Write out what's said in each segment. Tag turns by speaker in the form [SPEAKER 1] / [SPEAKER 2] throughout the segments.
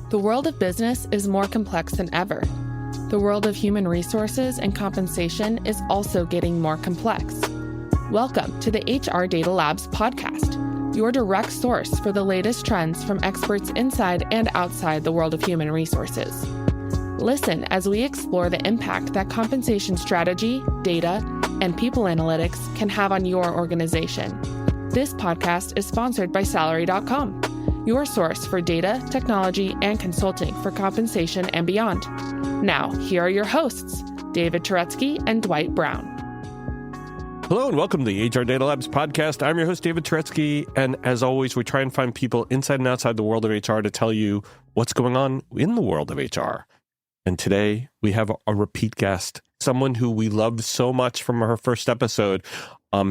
[SPEAKER 1] The world of business is more complex than ever. The world of human resources and compensation is also getting more complex. Welcome to the HR Data Labs podcast, your direct source for the latest trends from experts inside and outside the world of human resources. Listen as we explore the impact that compensation strategy, data, and people analytics can have on your organization. This podcast is sponsored by Salary.com, your source for data, technology, and consulting for compensation and beyond. Now, here are your hosts, David Turetsky and Dwight Brown.
[SPEAKER 2] Hello and welcome to the HR Data Labs podcast. I'm your host, David Turetsky, and as always, we try and find people inside and outside the world of HR to tell you what's going on in the world of HR. And today, we have a repeat guest, someone who we loved so much from her first episode,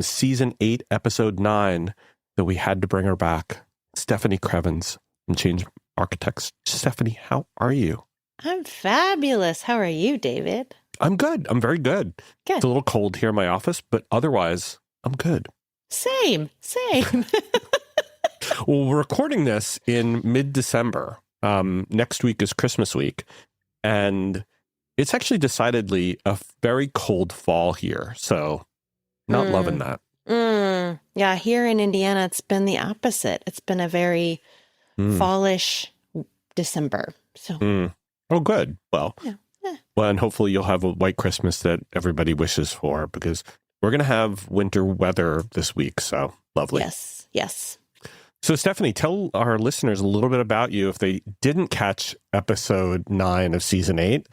[SPEAKER 2] Season 8, Episode 9, that we had to bring her back, Stefanie Krievins from Change Architects. Stefanie, how are you?
[SPEAKER 3] I'm fabulous. How are you, David?
[SPEAKER 2] I'm good. I'm very good.
[SPEAKER 3] Good.
[SPEAKER 2] It's a little cold here in my office, but otherwise, I'm good.
[SPEAKER 3] Same.
[SPEAKER 2] Well, we're recording this in mid-December. Next week is Christmas week, and it's actually decidedly a very cold fall here, so not loving that.
[SPEAKER 3] Yeah, here in Indiana, it's been the opposite. It's been a very fallish December. So.
[SPEAKER 2] Oh, good. Well,
[SPEAKER 3] Yeah.
[SPEAKER 2] Well, and hopefully you'll have a white Christmas that everybody wishes for, because we're going to have winter weather this week. So lovely.
[SPEAKER 3] Yes.
[SPEAKER 2] So Stefanie, tell our listeners a little bit about you if they didn't catch episode 9 of season 8.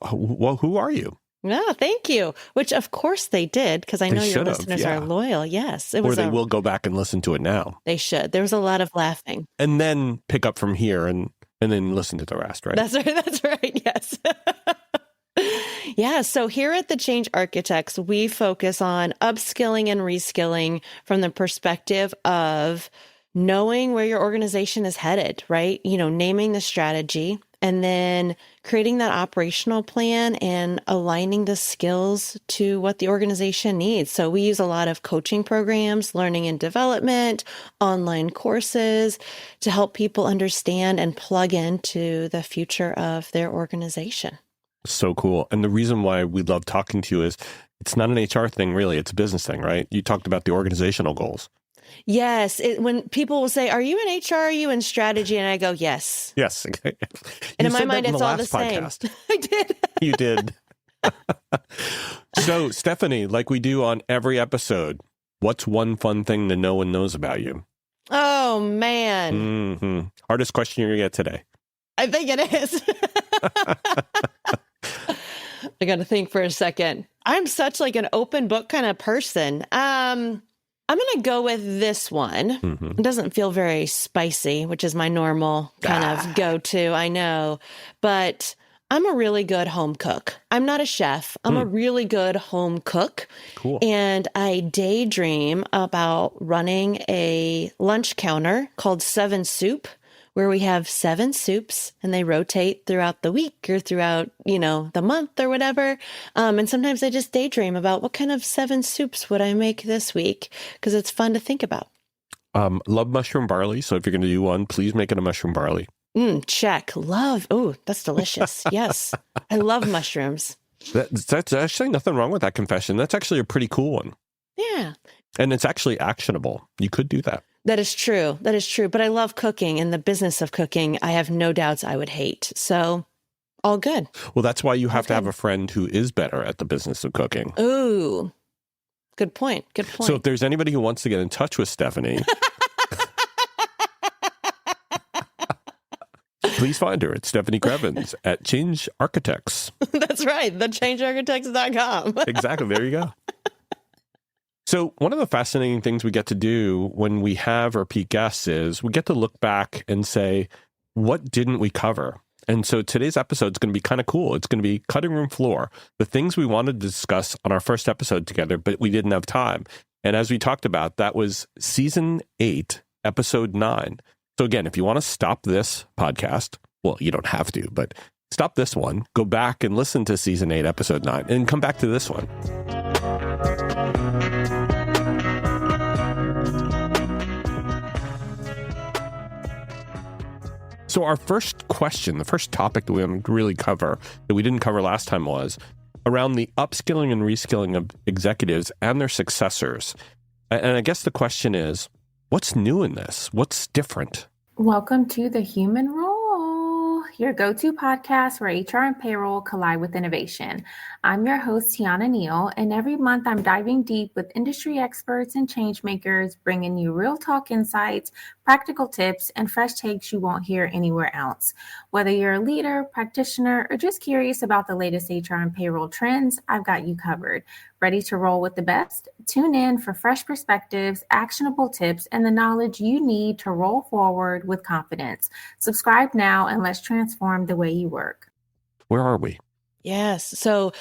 [SPEAKER 2] Who are you?
[SPEAKER 3] No, thank you. Which, of course, they did, because I know your listeners are loyal. Yes.
[SPEAKER 2] Or they will go back and listen to it now.
[SPEAKER 3] They should. There was a lot of laughing.
[SPEAKER 2] And then pick up from here and then listen to the rest, right?
[SPEAKER 3] That's right. Yes. Yeah. So here at the Change Architects, we focus on upskilling and reskilling from the perspective of knowing where your organization is headed, right? Naming the strategy and then creating that operational plan and aligning the skills to what the organization needs. So we use a lot of coaching programs, learning and development, online courses to help people understand and plug into the future of their organization.
[SPEAKER 2] So cool. And the reason why we love talking to you is it's not an HR thing, really. It's a business thing, right? You talked about the organizational goals.
[SPEAKER 3] Yes. When people will say, are you in HR? Are you in strategy? And I go, yes.
[SPEAKER 2] Yes.
[SPEAKER 3] And in my mind, it's all the same. I did.
[SPEAKER 2] You did. So, Stefanie, like we do on every episode, what's one fun thing that no one knows about you?
[SPEAKER 3] Oh, man.
[SPEAKER 2] Hardest question you're going to get today.
[SPEAKER 3] I think it is. I got to think for a second. I'm such like an open book kind of person. I'm going to go with this one. It doesn't feel very spicy, which is my normal kind of go-to, I know. But I'm a really good home cook. I'm not a chef. I'm a really good home cook.
[SPEAKER 2] Cool.
[SPEAKER 3] And I daydream about running a lunch counter called 7 Soup, where we have 7 soups and they rotate throughout the week or throughout, the month or whatever. And sometimes I just daydream about what kind of 7 soups would I make this week, because it's fun to think about.
[SPEAKER 2] Love mushroom barley. So if you're going to do one, please make it a mushroom barley.
[SPEAKER 3] Check. Love. Oh, that's delicious. Yes. I love mushrooms.
[SPEAKER 2] That's actually nothing wrong with that confession. That's actually a pretty cool one.
[SPEAKER 3] Yeah.
[SPEAKER 2] And it's actually actionable. You could do that.
[SPEAKER 3] That is true. But I love cooking, and the business of cooking, I have no doubts I would hate. So all good.
[SPEAKER 2] Well, that's why you have to have a friend who is better at the business of cooking.
[SPEAKER 3] Ooh, good point.
[SPEAKER 2] So if there's anybody who wants to get in touch with Stefanie, please find her at Stefanie Krievins at Change Architects.
[SPEAKER 3] That's right. thechangearchitects.com.
[SPEAKER 2] Exactly. There you go. So one of the fascinating things we get to do when we have repeat guests is we get to look back and say, what didn't we cover? And so today's episode is going to be kind of cool. It's going to be cutting room floor, the things we wanted to discuss on our first episode together, but we didn't have time. And as we talked about, that was season 8, episode 9. So again, if you want to stop this podcast, well, you don't have to, but stop this one, go back and listen to season 8, episode 9, and come back to this one. So our first question, the first topic that we want to really cover, that we didn't cover last time, was around the upskilling and reskilling of executives and their successors. And I guess the question is, what's new in this? What's different?
[SPEAKER 4] Welcome to The Human Role, your go-to podcast where HR and payroll collide with innovation. I'm your host, Tiana Neal, and every month I'm diving deep with industry experts and change makers, bringing you real talk insights, practical tips, and fresh takes you won't hear anywhere else. Whether you're a leader, practitioner, or just curious about the latest HR and payroll trends, I've got you covered. Ready to roll with the best? Tune in for fresh perspectives, actionable tips, and the knowledge you need to roll forward with confidence. Subscribe now and let's transform the way you work.
[SPEAKER 2] Where are we?
[SPEAKER 3] Yes. So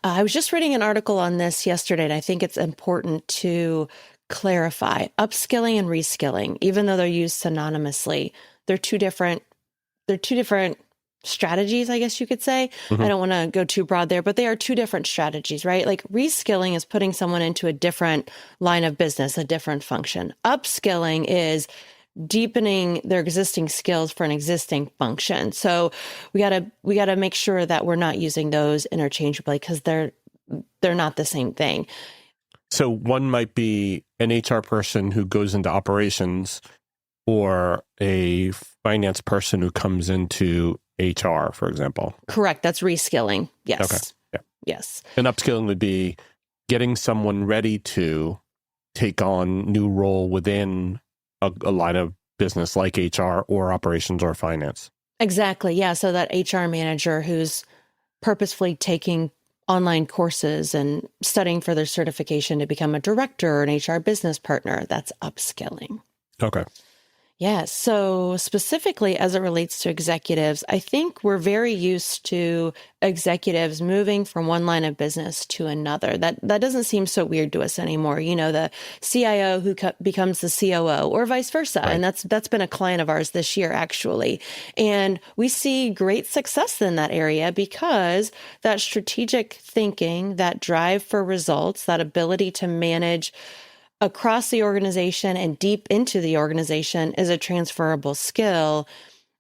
[SPEAKER 3] I was just reading an article on this yesterday, and I think it's important to clarify upskilling and reskilling, even though they're used synonymously. They're two different strategies, I guess you could say. I don't want to go too broad there, but they are two different strategies, right? Like reskilling is putting someone into a different line of business, a different function. Upskilling is deepening their existing skills for an existing function. So we gotta make sure that we're not using those interchangeably because they're not the same thing.
[SPEAKER 2] So one might be an HR person who goes into operations or a finance person who comes into HR, for example.
[SPEAKER 3] Correct. That's reskilling. Yes.
[SPEAKER 2] Okay. Yeah.
[SPEAKER 3] Yes.
[SPEAKER 2] And upskilling would be getting someone ready to take on new role within a line of business like HR or operations or finance.
[SPEAKER 3] Exactly. Yeah. So that HR manager who's purposefully taking online courses and studying for their certification to become a director or an HR business partner, that's upskilling.
[SPEAKER 2] Okay.
[SPEAKER 3] Yeah. So specifically as it relates to executives, I think we're very used to executives moving from one line of business to another. That doesn't seem so weird to us anymore. You know, the CIO who becomes the COO or vice versa.
[SPEAKER 2] Right.
[SPEAKER 3] And that's been a client of ours this year, actually. And we see great success in that area because that strategic thinking, that drive for results, that ability to manage across the organization and deep into the organization is a transferable skill.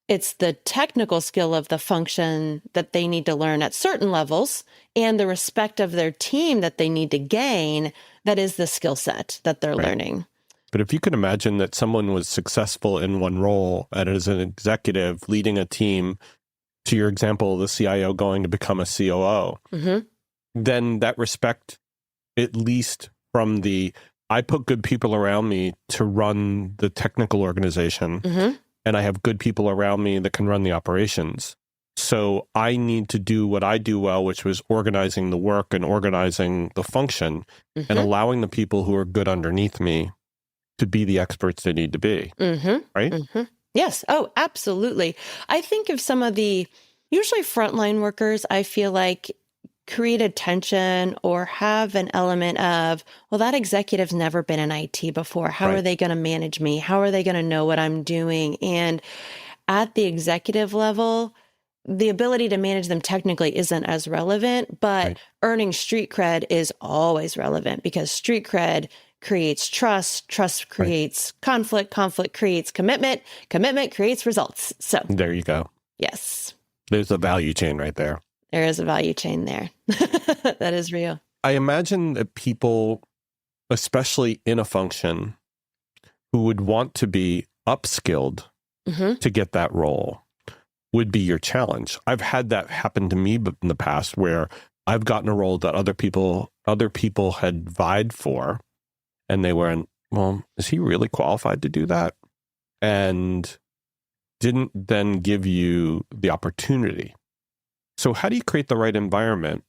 [SPEAKER 3] It's the technical skill of the function that they need to learn at certain levels and the respect of their team that they need to gain that is the skill set that they're learning.
[SPEAKER 2] But if you can imagine that someone was successful in one role and as an executive leading a team, to your example, the CIO going to become a COO, then that respect, at least from the I put good people around me to run the technical organization, and I have good people around me that can run the operations. So I need to do what I do well, which was organizing the work and organizing the function and allowing the people who are good underneath me to be the experts they need to be. Right?
[SPEAKER 3] Yes. Oh, absolutely. I think of some of the usually frontline workers, I feel like create tension or have an element of, well, that executive's never been in IT before. How are they going to manage me? How are they going to know what I'm doing? And at the executive level, the ability to manage them technically isn't as relevant, but earning street cred is always relevant because street cred creates trust, trust creates conflict, conflict creates commitment, commitment creates results. So
[SPEAKER 2] there you go.
[SPEAKER 3] Yes.
[SPEAKER 2] There's a value chain right there.
[SPEAKER 3] There is a value chain there. That is real.
[SPEAKER 2] I imagine that people, especially in a function, who would want to be upskilled to get that role would be your challenge. I've had that happen to me in the past where I've gotten a role that other people had vied for, and they were, well, is he really qualified to do that? And didn't then give you the opportunity. So how do you create the right environment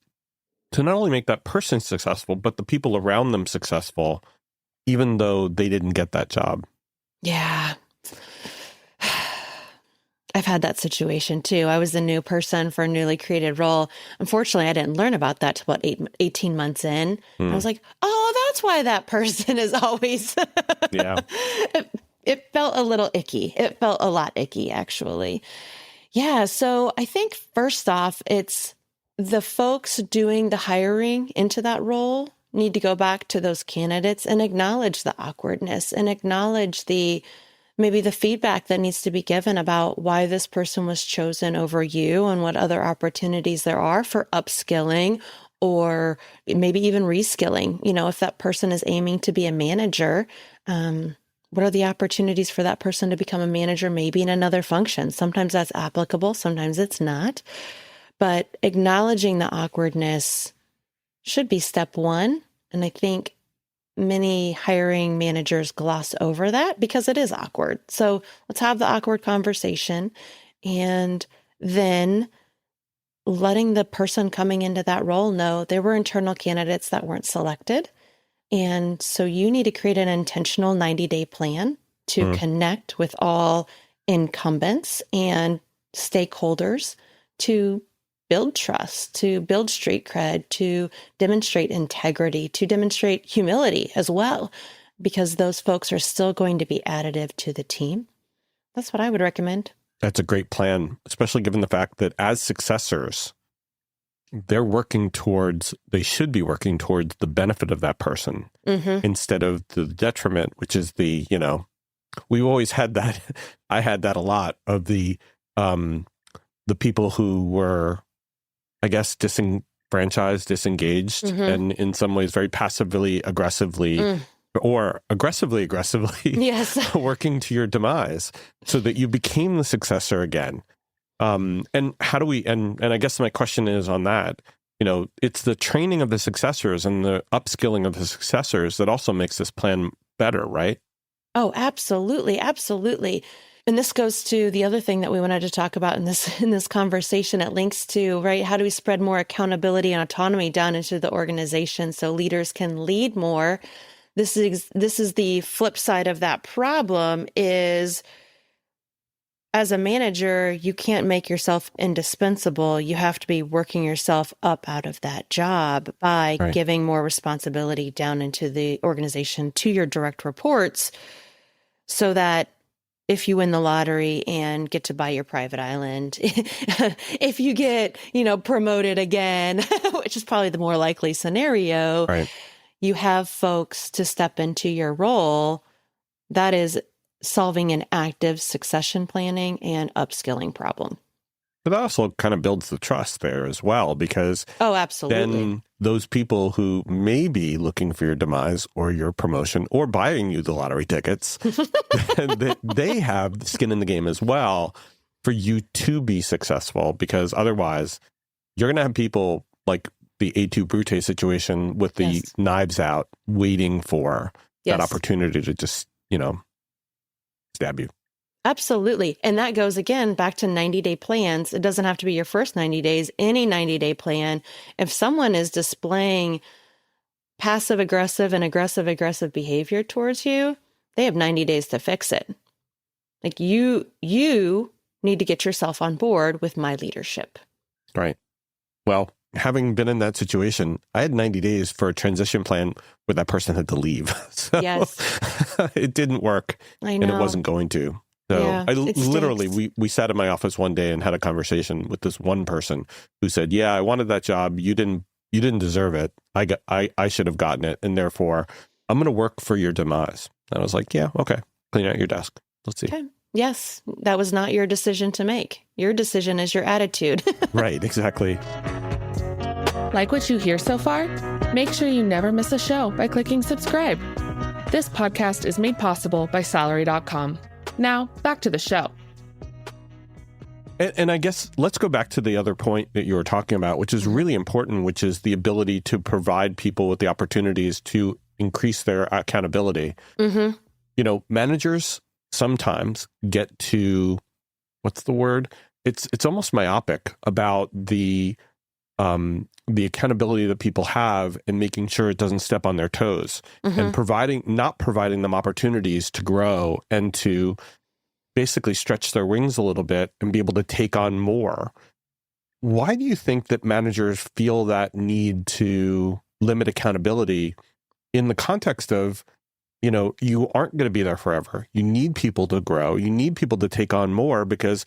[SPEAKER 2] to not only make that person successful, but the people around them successful, even though they didn't get that job?
[SPEAKER 3] Yeah. I've had that situation too. I was the new person for a newly created role. Unfortunately, I didn't learn about that till about 18 months in. I was like, oh, that's why that person is always...
[SPEAKER 2] Yeah.
[SPEAKER 3] It felt a little icky. It felt a lot icky, actually. Yeah. So I think first off, it's the folks doing the hiring into that role need to go back to those candidates and acknowledge the awkwardness and acknowledge the maybe the feedback that needs to be given about why this person was chosen over you and what other opportunities there are for upskilling or maybe even reskilling. If that person is aiming to be a manager, what are the opportunities for that person to become a manager, maybe in another function? Sometimes that's applicable, sometimes it's not. But acknowledging the awkwardness should be step one. And I think many hiring managers gloss over that because it is awkward. So let's have the awkward conversation, and then letting the person coming into that role know there were internal candidates that weren't selected. And so you need to create an intentional 90-day plan to connect with all incumbents and stakeholders to build trust, to build street cred, to demonstrate integrity, to demonstrate humility as well, because those folks are still going to be additive to the team. That's what I would recommend.
[SPEAKER 2] That's a great plan, especially given the fact that as successors, they should be working towards the benefit of that person instead of the detriment, which is we've always had that. I had that a lot of the people who were, I guess, disenfranchised, disengaged, and in some ways very passively, aggressively, or aggressively,
[SPEAKER 3] yes,
[SPEAKER 2] working to your demise so that you became the successor again. And how do we, and I guess my question is on that, it's the training of the successors and the upskilling of the successors that also makes this plan better, right?
[SPEAKER 3] Oh, absolutely. Absolutely. And this goes to the other thing that we wanted to talk about in this conversation. It links to, right, how do we spread more accountability and autonomy down into the organization so leaders can lead more? This is the flip side of that problem is, as a manager, you can't make yourself indispensable. You have to be working yourself up out of that job by giving more responsibility down into the organization to your direct reports, so that if you win the lottery and get to buy your private island, if you get, promoted again, which is probably the more likely scenario, you have folks to step into your role that is solving an active succession planning and upskilling problem.
[SPEAKER 2] But that also kind of builds the trust there as well, because
[SPEAKER 3] absolutely.
[SPEAKER 2] Then those people who may be looking for your demise or your promotion or buying you the lottery tickets, they have skin in the game as well for you to be successful, because otherwise you're going to have people like the A2 Brute situation with the knives out waiting for that opportunity to just, stab you.
[SPEAKER 3] Absolutely. And that goes again back to 90-day plans. It doesn't have to be your first 90 days, any 90-day plan. If someone is displaying passive aggressive and aggressive behavior towards you, they have 90 days to fix it. Like you need to get yourself on board with my leadership.
[SPEAKER 2] Right. Well, having been in that situation, I had 90 days for a transition plan where that person had to leave. So it didn't work.
[SPEAKER 3] I know.
[SPEAKER 2] And it wasn't going to. So we sat in my office one day and had a conversation with this one person who said, I wanted that job. You didn't deserve it. I should have gotten it. And therefore I'm going to work for your demise. And I was like, okay. Clean out your desk. Let's see.
[SPEAKER 3] Okay. Yes. That was not your decision to make. Your decision is your attitude.
[SPEAKER 2] Right. Exactly.
[SPEAKER 1] Like what you hear so far? Make sure you never miss a show by clicking subscribe. This podcast is made possible by Salary.com. Now, back to the show.
[SPEAKER 2] And I guess let's go back to the other point that you were talking about, which is really important, which is the ability to provide people with the opportunities to increase their accountability. Managers sometimes get to, what's the word? It's almost myopic about the accountability that people have and making sure it doesn't step on their toes, and not providing them opportunities to grow and to basically stretch their wings a little bit and be able to take on more. Why do you think that managers feel that need to limit accountability in the context of, you aren't going to be there forever. You need people to grow. You need people to take on more because,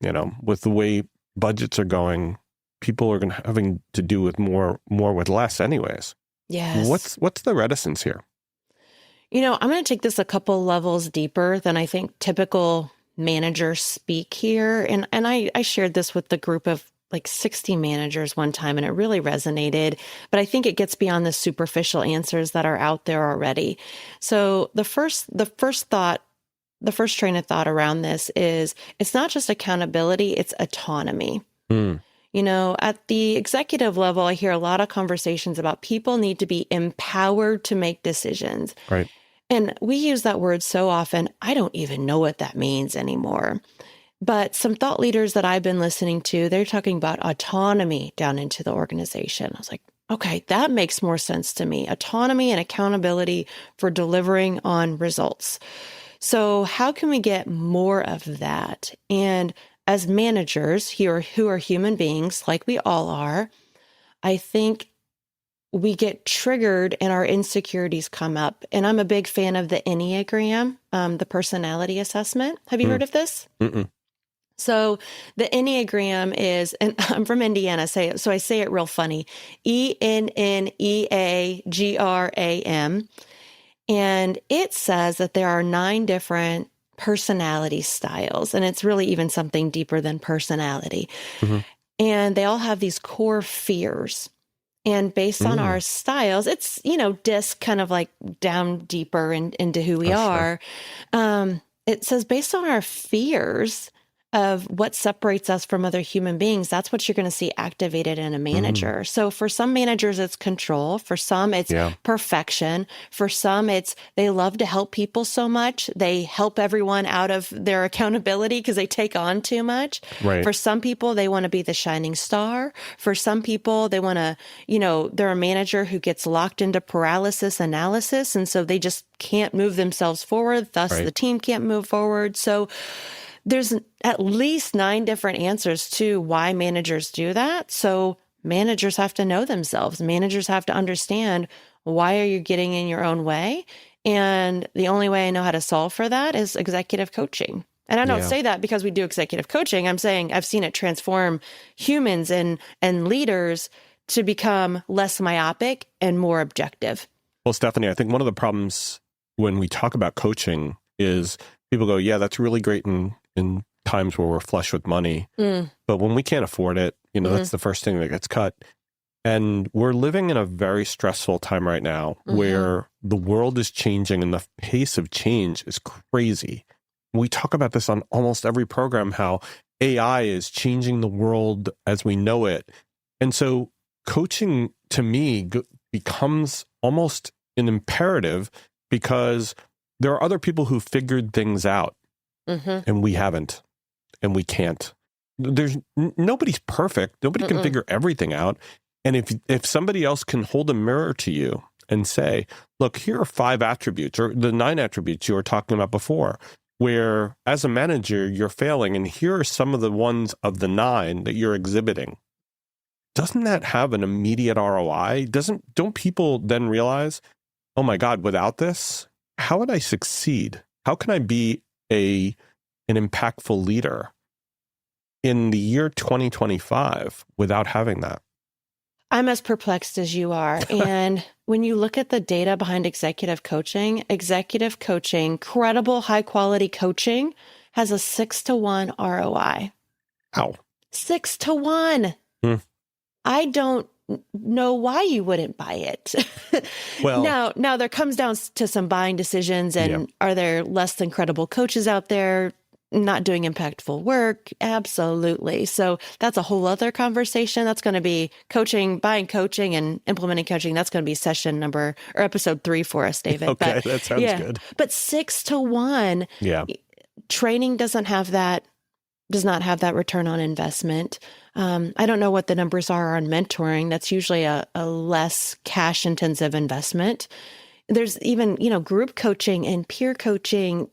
[SPEAKER 2] with the way budgets are going, people are having to do with more with less anyways.
[SPEAKER 3] Yes.
[SPEAKER 2] What's the reticence here?
[SPEAKER 3] I'm going to take this a couple levels deeper than I think typical managers speak here. And I shared this with the group of like 60 managers one time, and it really resonated. But I think it gets beyond the superficial answers that are out there already. So the first train of thought around this is it's not just accountability, it's autonomy. At the executive level, I hear a lot of conversations about people need to be empowered to make decisions.
[SPEAKER 2] Right.
[SPEAKER 3] And we use that word so often, I don't even know what that means anymore. But some thought leaders that I've been listening to, they're talking about autonomy down into the organization. I was like, okay, that makes more sense to me. Autonomy and accountability for delivering on results. So how can we get more of that? And as managers who are human beings, like we all are, I think we get triggered and our insecurities come up. And I'm a big fan of the Enneagram, the personality assessment. Have you heard of this?
[SPEAKER 2] Mm-mm.
[SPEAKER 3] So the Enneagram is, and I'm from Indiana, so I say it real funny, ENNEAGRAM. And it says that there are 9 different personality styles, and it's really even something deeper than personality. And they all have these core fears. And based on our styles, it's, disc kind of like down deeper into who we are. Sure. It says based on our fears of what separates us from other human beings, that's what you're going to see activated in a manager. So for some managers, it's control. For some, it's perfection. For some, it's they love to help people so much. They help everyone out of their accountability because they take on too much.
[SPEAKER 2] Right.
[SPEAKER 3] For some people, they want to be the shining star. For some people, they want to, they're a manager who gets locked into paralysis analysis. And so they just can't move themselves forward. Thus, the team can't move forward. So there's at least 9 different answers to why managers do that. So managers have to know themselves. Managers have to understand, why are you getting in your own way? And the only way I know how to solve for that is executive coaching. And I don't say that because we do executive coaching. I'm saying I've seen it transform humans and leaders to become less myopic and more objective.
[SPEAKER 2] Well, Stefanie, I think one of the problems when we talk about coaching is people go, yeah, that's really great in times where we're flush with money. But when we can't afford it, that's the first thing that gets cut. And we're living in a very stressful time right now where the world is changing and the pace of change is crazy. We talk about this on almost every program, how AI is changing the world as we know it. And so coaching to me becomes almost an imperative because there are other people who figured things out. And we haven't, and we can't. Nobody's perfect. Nobody can figure everything out. And if somebody else can hold a mirror to you and say, look, here are 5 attributes, or the 9 attributes you were talking about before, where as a manager, you're failing, and here are some of the ones of the 9 that you're exhibiting. Doesn't that have an immediate ROI? Don't people then realize, oh my God, without this, how would I succeed? How can I be an impactful leader in the year 2025 without having that?
[SPEAKER 3] I'm as perplexed as you are. And when you look at the data behind executive coaching, credible, high quality coaching has a 6-to-1 ROI.
[SPEAKER 2] How?
[SPEAKER 3] 6-to-1. I don't know why you wouldn't buy it.
[SPEAKER 2] Well,
[SPEAKER 3] now there comes down to some buying decisions, and are there less than credible coaches out there not doing impactful work? Absolutely. So that's a whole other conversation. That's going to be buying coaching and implementing coaching. That's going to be session number or episode 3 for us, David.
[SPEAKER 2] Okay, that sounds good.
[SPEAKER 3] But 6-to-1, training does not have that return on investment. I don't know what the numbers are on mentoring. That's usually a less cash intensive investment. There's even, group coaching and peer coaching.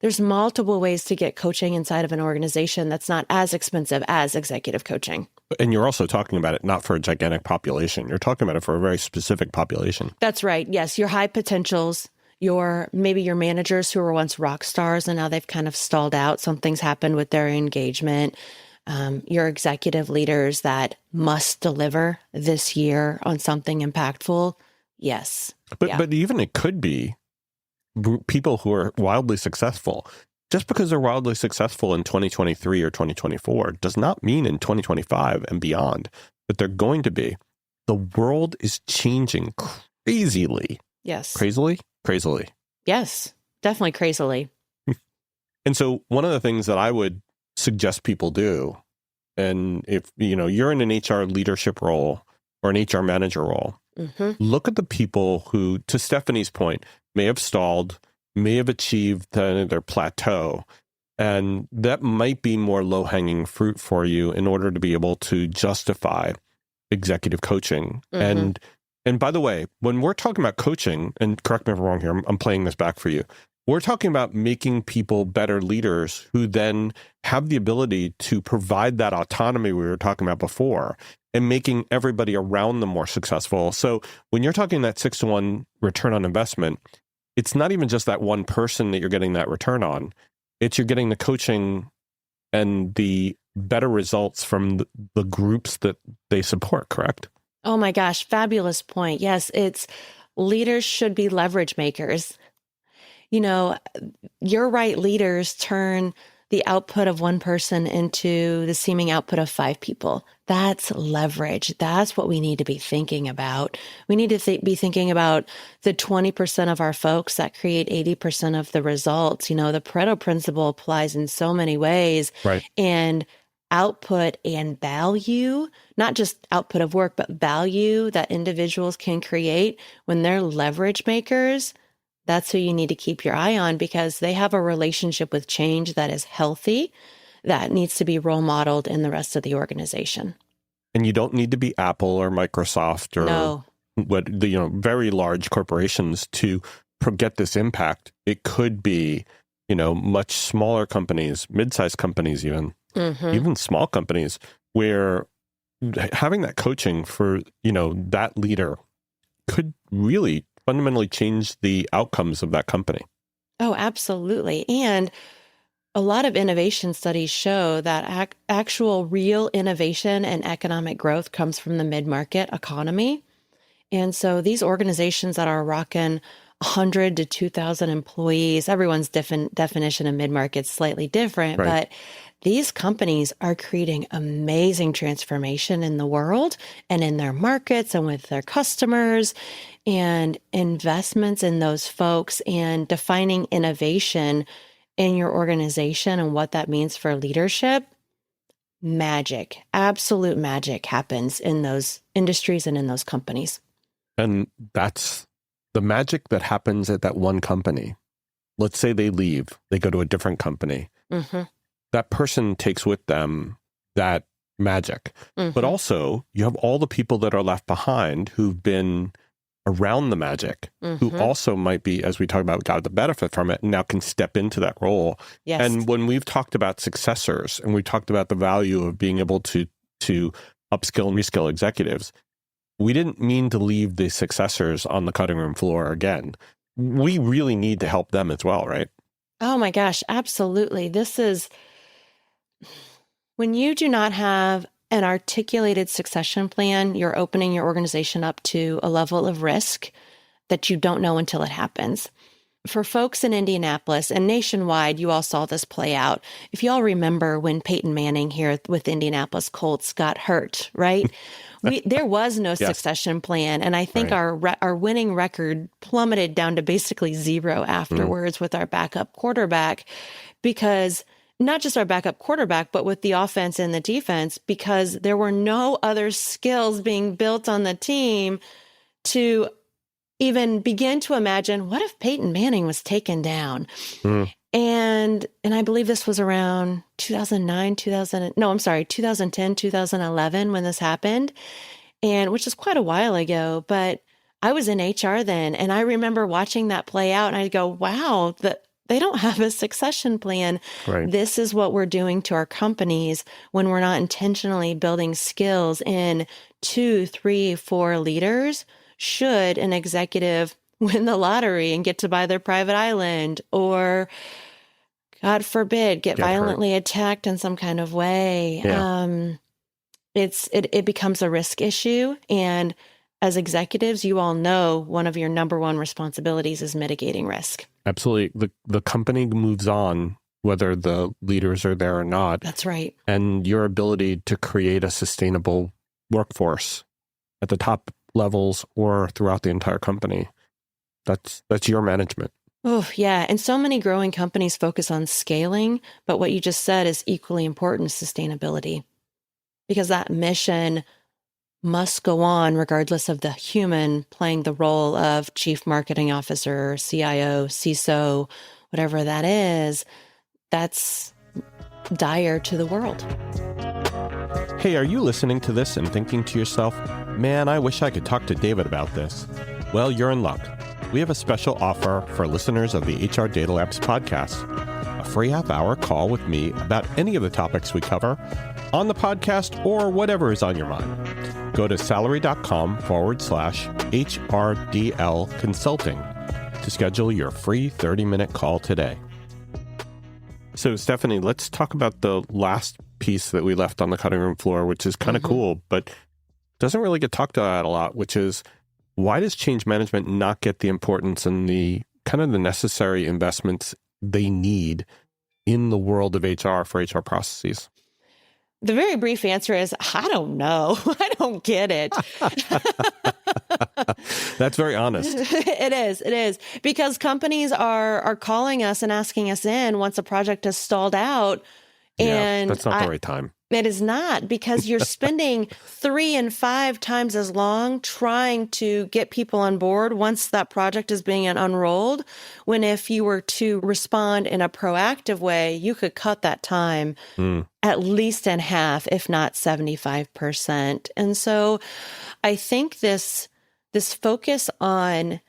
[SPEAKER 3] There's multiple ways to get coaching inside of an organization that's not as expensive as executive coaching.
[SPEAKER 2] And you're also talking about it not for a gigantic population. You're talking about it for a very specific population. That's
[SPEAKER 3] right. Yes. Your high potentials, maybe your managers who were once rock stars and now they've kind of stalled out. Something's happened with their engagement. Your executive leaders that must deliver this year on something impactful. Yes.
[SPEAKER 2] But even it could be people who are wildly successful. Just because they're wildly successful in 2023 or 2024 does not mean in 2025 and beyond that they're going to be. The world is changing crazily.
[SPEAKER 3] Yes.
[SPEAKER 2] Crazily.
[SPEAKER 3] Yes, definitely crazily.
[SPEAKER 2] And so one of the things that I would suggest people do, and if you're in an HR leadership role or an HR manager role, look at the people who, to Stefanie's point, may have stalled, may have achieved their plateau. And that might be more low-hanging fruit for you in order to be able to justify executive coaching. And by the way, when we're talking about coaching, and correct me if I'm wrong here, I'm playing this back for you. We're talking about making people better leaders who then have the ability to provide that autonomy we were talking about before and making everybody around them more successful. So when you're talking that 6-to-1 return on investment, it's not even just that one person that you're getting that return on. It's you're getting the coaching and the better results from the groups that they support, correct?
[SPEAKER 3] Oh my gosh, fabulous point. Yes, it's leaders should be leverage makers. You're right, leaders turn the output of one person into the seeming output of 5 people. That's leverage. That's what we need to be thinking about. We need to be thinking about the 20% of our folks that create 80% of the results. The Pareto principle applies in so many ways.
[SPEAKER 2] Right.
[SPEAKER 3] And output and value, not just output of work, but value that individuals can create when they're leverage makers. That's who you need to keep your eye on because they have a relationship with change that is healthy, that needs to be role modeled in the rest of the organization.
[SPEAKER 2] And you don't need to be Apple or Microsoft or very large corporations to get this impact. It could be, much smaller companies, mid-sized companies even small companies where having that coaching for, that leader could really fundamentally change the outcomes of that company.
[SPEAKER 3] Oh, absolutely. And a lot of innovation studies show that actual real innovation and economic growth comes from the mid-market economy. And so these organizations that are rocking 100 to 2,000 employees, everyone's definition of mid-market is slightly different,
[SPEAKER 2] right.
[SPEAKER 3] But these companies are creating amazing transformation in the world and in their markets and with their customers, and investments in those folks and defining innovation in your organization and what that means for leadership. Magic, absolute magic happens in those industries and in those companies.
[SPEAKER 2] And that's the magic that happens at that one company. Let's say they leave, they go to a different company. That person takes with them that magic. But also, you have all the people that are left behind who've been around the magic, who also might be, as we talk about, got the benefit from it and now can step into that role.
[SPEAKER 3] Yes.
[SPEAKER 2] And when we've talked about successors and we talked about the value of being able to upskill and reskill executives, we didn't mean to leave the successors on the cutting room floor again. We really need to help them as well, right?
[SPEAKER 3] Oh my gosh, absolutely. This is when you do not have an articulated succession plan, you're opening your organization up to a level of risk that you don't know until it happens. For folks in Indianapolis and nationwide, you all saw this play out. If you all remember when Peyton Manning here with Indianapolis Colts got hurt, right? There was no succession plan. And I think our winning record plummeted down to basically 0 afterwards with our backup quarterback, because not just our backup quarterback, but with the offense and the defense, because there were no other skills being built on the team to even begin to imagine, what if Peyton Manning was taken down? And I believe this was around 2010, 2011 when this happened, and which is quite a while ago, but I was in HR then. And I remember watching that play out and I'd go, wow, they don't have a succession plan.
[SPEAKER 2] Right.
[SPEAKER 3] This is what we're doing to our companies when we're not intentionally building skills in 2, 3, 4 leaders. Should an executive win the lottery and get to buy their private island, or God forbid, get violently attacked in some kind of way, it becomes a risk issue. And as executives, you all know one of your number one responsibilities is mitigating risk.
[SPEAKER 2] Absolutely. The company moves on, whether the leaders are there or not.
[SPEAKER 3] That's right.
[SPEAKER 2] And your ability to create a sustainable workforce at the top levels or throughout the entire company, that's your management.
[SPEAKER 3] Oh, yeah. And so many growing companies focus on scaling, but what you just said is equally important, sustainability, because that mission must go on regardless of the human playing the role of chief marketing officer, CIO, CISO, whatever that is. That's dire to the world.
[SPEAKER 2] Hey, are you listening to this and thinking to yourself, man, I wish I could talk to David about this? Well, you're in luck. We have a special offer for listeners of the HR Data Labs podcast, a free half-hour call with me about any of the topics we cover on the podcast or whatever is on your mind. Go to salary.com/HRDL consulting to schedule your free 30-minute call today. So, Stefanie, let's talk about the last piece that we left on the cutting room floor, which is kind of cool, but doesn't really get talked about a lot, which is, why does change management not get the importance and the kind of the necessary investments they need in the world of HR for HR processes?
[SPEAKER 3] The very brief answer is, I don't know. I don't get it.
[SPEAKER 2] That's very honest.
[SPEAKER 3] It is. Because companies are calling us and asking us in once a project has stalled out. And
[SPEAKER 2] that's not the right time.
[SPEAKER 3] It is not, because you're spending 3 and 5 times as long trying to get people on board once that project is being unrolled, when if you were to respond in a proactive way, you could cut that time at least in half, if not 75%. And so I think this focus on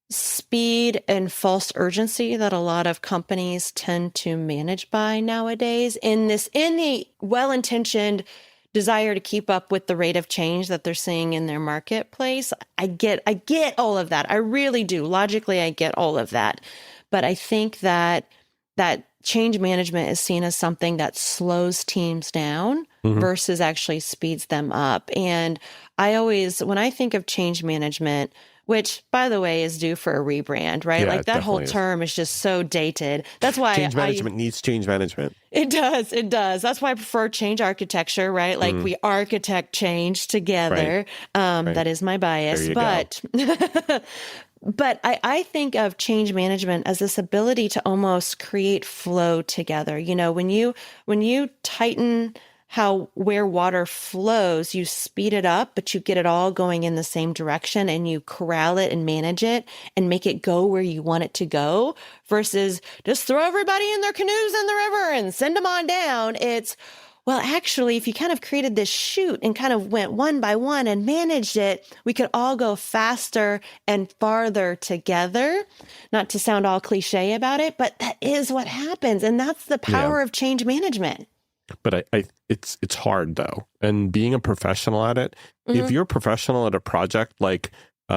[SPEAKER 3] speed and false urgency that a lot of companies tend to manage by nowadays in the well-intentioned desire to keep up with the rate of change that they're seeing in their marketplace. I get all of that. I really do. Logically, I get all of that. But I think that change management is seen as something that slows teams down versus actually speeds them up. And when I think of change management, which, by the way, is due for a rebrand, right?
[SPEAKER 2] Yeah,
[SPEAKER 3] like that whole term is just so dated. That's why
[SPEAKER 2] change management needs change management.
[SPEAKER 3] It does. That's why I prefer change architecture, right? Like we architect change together. Right. That is my bias. But but I think of change management as this ability to almost create flow together. You know, when you tighten where water flows, you speed it up, but you get it all going in the same direction, and you corral it and manage it and make it go where you want it to go, versus just throw everybody in their canoes in the river and send them on down. It's, well, actually, if you kind of created this chute and kind of went one by one and managed it, we could all go faster and farther together. Not to sound all cliche about it, but that is what happens. And that's the power of change management.
[SPEAKER 2] But it's hard, though. And being a professional at it, if you're a professional at a project, like,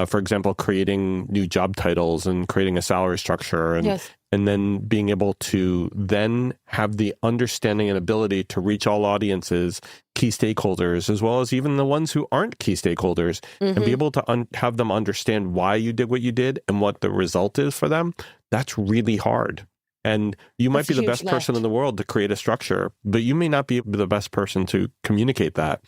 [SPEAKER 2] for example, creating new job titles and creating a salary structure, and then being able to then have the understanding and ability to reach all audiences, key stakeholders, as well as even the ones who aren't key stakeholders, and be able to have them understand why you did what you did and what the result is for them, that's really hard. And you might be the best person in the world to create a structure, but you may not be the best person to communicate that.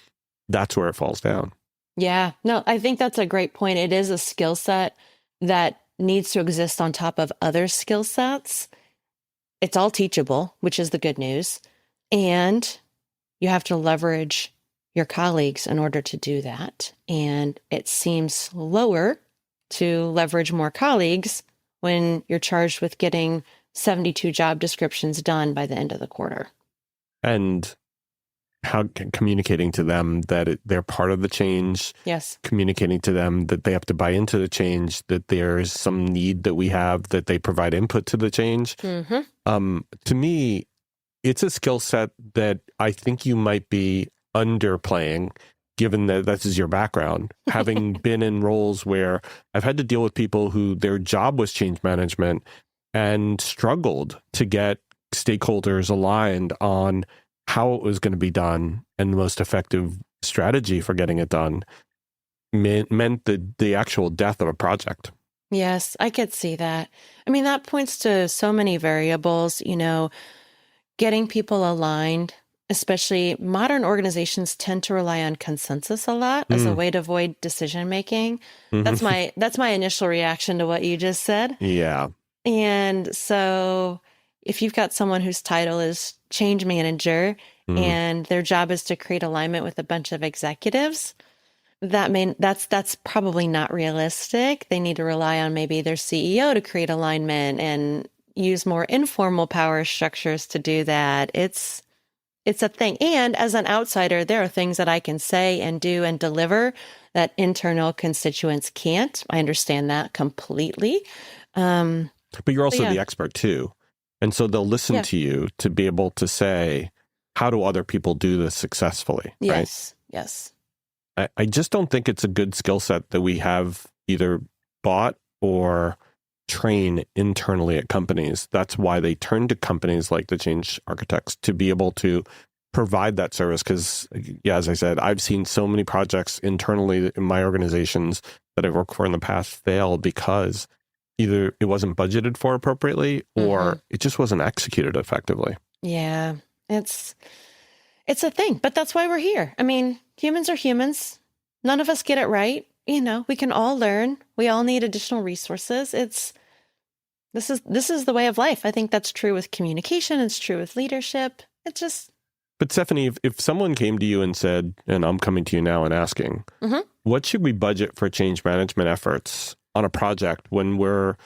[SPEAKER 2] That's where it falls down.
[SPEAKER 3] Yeah, no, I think that's a great point. It is a skill set that needs to exist on top of other skill sets. It's all teachable, which is the good news. And you have to leverage your colleagues in order to do that. And it seems slower to leverage more colleagues when you're charged with getting 72 job descriptions done by the end of the quarter.
[SPEAKER 2] And how communicating to them that they're part of the change.
[SPEAKER 3] Yes.
[SPEAKER 2] Communicating to them that they have to buy into the change, that there's some need that we have, that they provide input to the change. To me, it's a skill set that I think you might be underplaying, given that this is your background, having been in roles where I've had to deal with people who their job was change management and struggled to get stakeholders aligned on how it was going to be done, and the most effective strategy for getting it done meant the actual death of a project.
[SPEAKER 3] Yes, I could see that. I mean, that points to so many variables, getting people aligned, especially modern organizations tend to rely on consensus a lot as a way to avoid decision making. That's my initial reaction to what you just said.
[SPEAKER 2] Yeah.
[SPEAKER 3] And so if you've got someone whose title is change manager and their job is to create alignment with a bunch of executives, that's probably not realistic. They need to rely on maybe their CEO to create alignment and use more informal power structures to do that. It's a thing. And as an outsider, there are things that I can say and do and deliver that internal constituents can't. I understand that completely.
[SPEAKER 2] But you're also the expert too. And so they'll listen to you to be able to say, how do other people do this successfully?
[SPEAKER 3] Yes.
[SPEAKER 2] Right?
[SPEAKER 3] Yes.
[SPEAKER 2] I just don't think it's a good skill set that we have either bought or train internally at companies. That's why they turn to companies like the change architects to be able to provide that service. Because, as I said, I've seen so many projects internally in my organizations that I've worked for in the past fail because either it wasn't budgeted for appropriately or it just wasn't executed effectively.
[SPEAKER 3] Yeah, it's a thing, but that's why we're here. I mean, humans are humans. None of us get it right. We can all learn. We all need additional resources. This is the way of life. I think that's true with communication. It's true with leadership.
[SPEAKER 2] But Stefanie, if someone came to you and said, and I'm coming to you now and asking, what should we budget for change management efforts on a project when we're,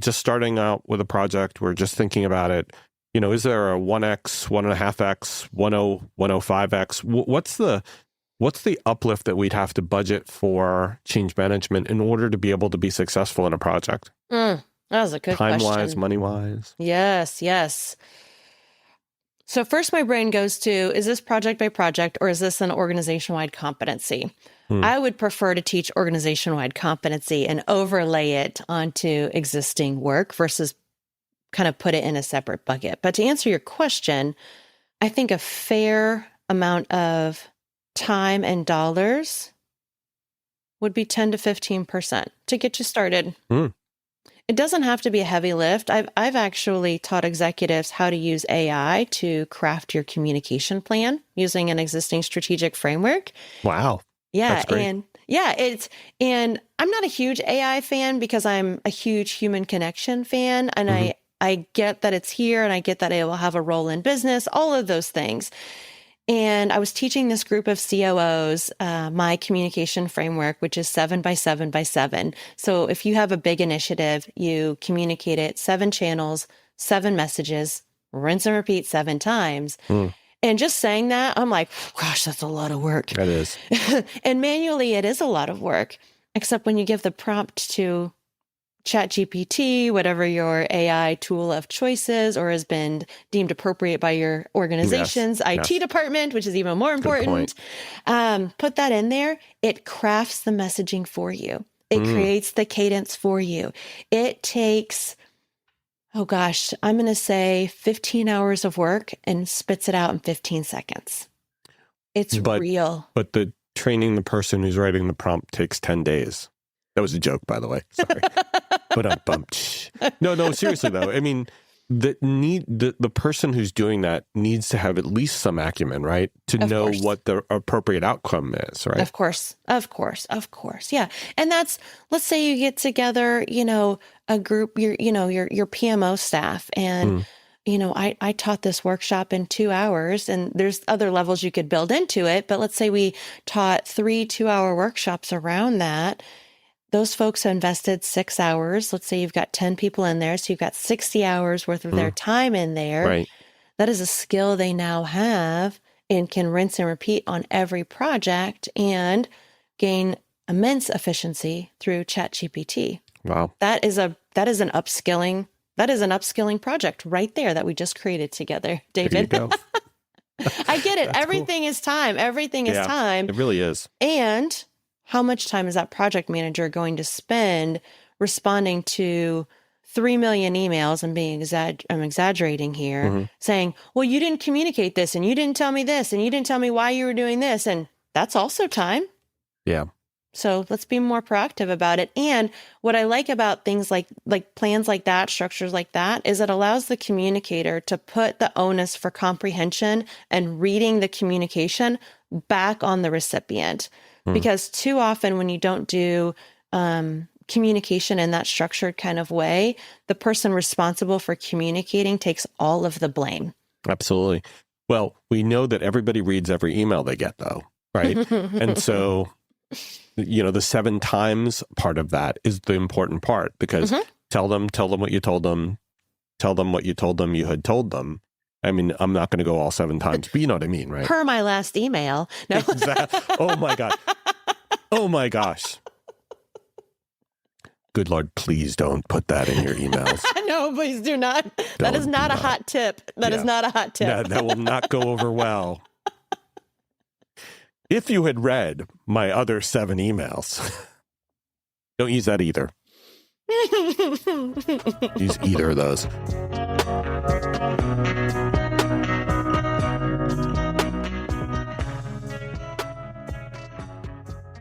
[SPEAKER 2] just starting out with a project, we're just thinking about it. Is there a 1x, 1.5x, 105x? What's the uplift that we'd have to budget for change management in order to be able to be successful in a project?
[SPEAKER 3] That was a good question.
[SPEAKER 2] Time-wise, money-wise?
[SPEAKER 3] Yes. So first my brain goes to, is this project by project or is this an organization-wide competency? I would prefer to teach organization-wide competency and overlay it onto existing work versus kind of put it in a separate bucket. But to answer your question, I think a fair amount of time and dollars would be 10 to 15% to get you started. It doesn't have to be a heavy lift. I've actually taught executives how to use AI to craft your communication plan using an existing strategic framework.
[SPEAKER 2] Wow.
[SPEAKER 3] Yeah.
[SPEAKER 2] That's great.
[SPEAKER 3] And I'm not a huge AI fan because I'm a huge human connection fan. And I get that it's here and I get that it will have a role in business, all of those things. And I was teaching this group of COOs my communication framework, which is 7 by 7 by 7. So if you have a big initiative, you communicate it 7 channels, 7 messages, rinse and repeat 7 times. And just saying that, I'm like, gosh, that's a lot of work.
[SPEAKER 2] That is.
[SPEAKER 3] And manually, it is a lot of work, except when you give the prompt to ChatGPT, whatever your AI tool of choice is, or has been deemed appropriate by your organization's IT department, which is even more important. Put that in there. It crafts the messaging for you. It creates the cadence for you. It takes, I'm going to say 15 hours of work and spits it out in 15 seconds. It's real.
[SPEAKER 2] But the training the person who's writing the prompt takes 10 days. That was a joke, by the way. Sorry. But I'm bumped. No, seriously though. I mean, the person who's doing that needs to have at least some acumen, right? To know what the appropriate outcome is, right?
[SPEAKER 3] Of course. Yeah. And that's, let's say you get together, a group, your PMO staff and I taught this workshop in 2 hours and there's other levels you could build into it. But let's say we taught 3 2-hour workshops around that. Those folks invested 6 hours. Let's say you've got 10 people in there. So you've got 60 hours worth of their time in there.
[SPEAKER 2] Right.
[SPEAKER 3] That is a skill they now have and can rinse and repeat on every project and gain immense efficiency through ChatGPT.
[SPEAKER 2] Wow.
[SPEAKER 3] That is an upskilling project right there that we just created together, David.
[SPEAKER 2] There you go.
[SPEAKER 3] I get it. Everything is time. Everything is time.
[SPEAKER 2] It really is.
[SPEAKER 3] And how much time is that project manager going to spend responding to 3 million emails and I'm exaggerating here, saying, well, you didn't communicate this and you didn't tell me this and you didn't tell me why you were doing this. And that's also time.
[SPEAKER 2] Yeah.
[SPEAKER 3] So let's be more proactive about it. And what I like about things like plans like that, structures like that, is it allows the communicator to put the onus for comprehension and reading the communication back on the recipient. Because too often when you don't do communication in that structured kind of way, the person responsible for communicating takes all of the blame.
[SPEAKER 2] Absolutely. Well, we know that everybody reads every email they get, though, right? And so, the 7 times part of that is the important part, because tell them what you told them, tell them what you told them you had told them. I mean, I'm not going to go all 7 times, but you know what I mean, right?
[SPEAKER 3] Per my last email. No.
[SPEAKER 2] Exactly. Oh my God. Oh my gosh. Good Lord, please don't put that in your emails.
[SPEAKER 3] No, please do not. That is not a hot tip. That is not a hot tip.
[SPEAKER 2] That will not go over well. If you had read my other 7 emails, don't use that either. Use either of those.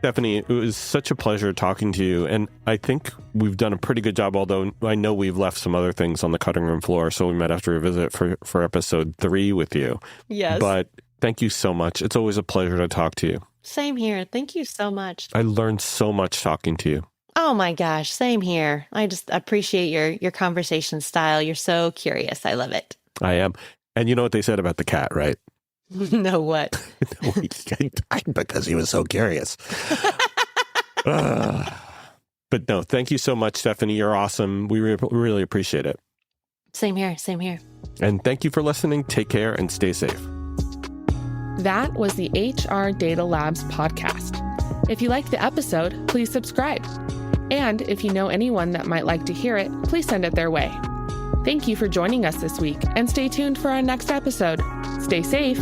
[SPEAKER 2] Stefanie, it was such a pleasure talking to you. And I think we've done a pretty good job, although I know we've left some other things on the cutting room floor, so we might have to revisit for episode 3 with you.
[SPEAKER 3] Yes.
[SPEAKER 2] But thank you so much. It's always a pleasure to talk to you.
[SPEAKER 3] Same here. Thank you so much.
[SPEAKER 2] I learned so much talking to you.
[SPEAKER 3] Oh my gosh, same here. I just appreciate your conversation style. You're so curious. I love it.
[SPEAKER 2] I am. And you know what they said about the cat, right?
[SPEAKER 3] No, what?
[SPEAKER 2] He died because he was so curious. But no, thank you so much, Stefanie. You're awesome. We really appreciate it.
[SPEAKER 3] Same here. Same here.
[SPEAKER 2] And thank you for listening. Take care and stay safe.
[SPEAKER 1] That was the HR Data Labs podcast. If you liked the episode, please subscribe. And if you know anyone that might like to hear it, please send it their way. Thank you for joining us this week, and stay tuned for our next episode. Stay safe.